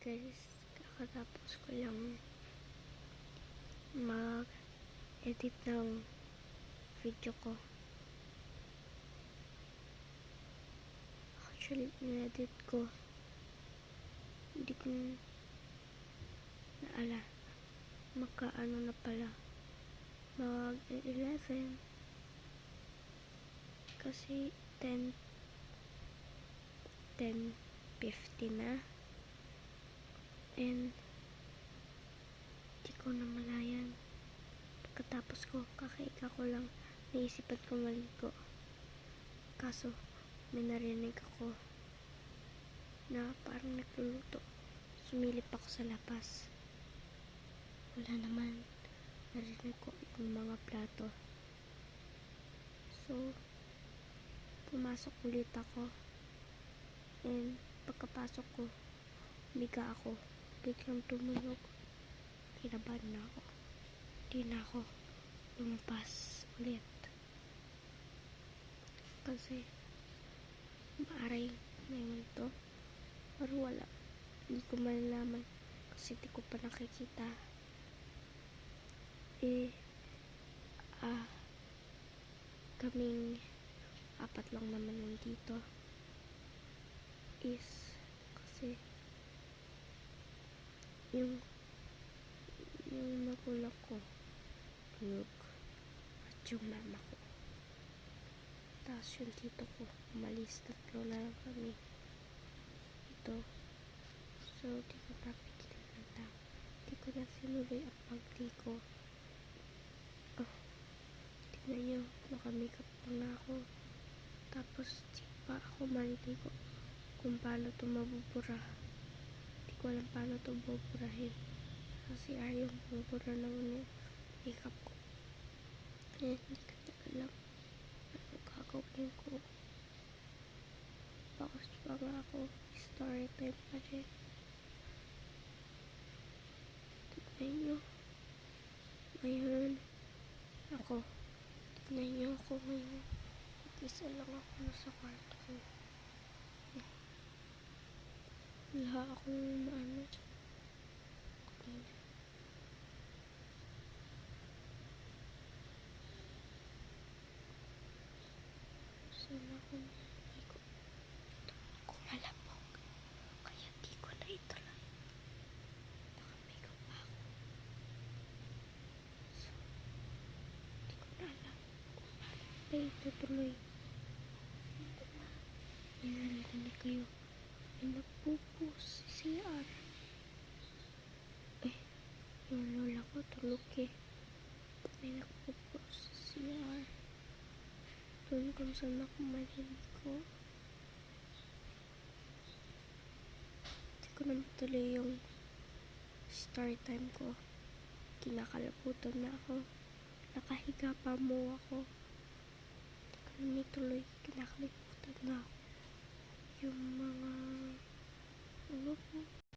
Guys, kakatapos ko lang mag-edit ng video ko. Actually, in-edit ko. Hindi ko naala. Magkaano na pala. Mag-11. Kasi 10:50 na. And di ko na malayan. Pagkatapos ko, kakaika ko lang, naisipan ko maligo. Kaso, may narinig ako na parang nagluluto. Sumilip ako sa labas. Wala naman. Narinig ko yung mga plato. So, pumasok ulit ako. And pagkapasok ko, biga ako. Biglang tumunog. Kinabahan na ako. Di na ako lumabas ulit. Kasi maaring ngayon to. Pero wala. Hindi ko malalaman. Kasi di ko pa nakikita. Kaming 4 lang naman nandito. Kasi yung magulang ko tulog at yung mama ko, tapos yung tito ko umalis. 3 na lang kami ito. So di ko napigilan ng tao. Di ko na sinuloy ang pagti ko. Tignan nyo, naka-makeup lang na ako. Tapos di pa ako maliligo kung paano ito mabubura. Di ko alam paano ito buburahin. Kasi ayaw bubura ng makeup ko. Kaya hindi ko na alam ano gagawin ko. Bakos pa nga ako. Story time pa rin. Tignan nyo. Ngayon, tignan nyo ako ngayon. Isa lang ako nasa kwarto ko. Wala akong maano. Sana ako naligo. Ako malamog. Kaya di ko na ituloy. Naka-makeup pa ako. So, di ko na alam kung paano na itutuloy. May narinig kayo. May nagpupus si CR. Yung lola ko tulog eh. May nagpupus si CR. Doon kung saan ako maliligo. Hindi ko na matuloy yung story time ko. Kinakalabutan na ako. Nakahiga pa mo ako. Hindi ko na matuloy. Kinakalimutan na ako. Yung mga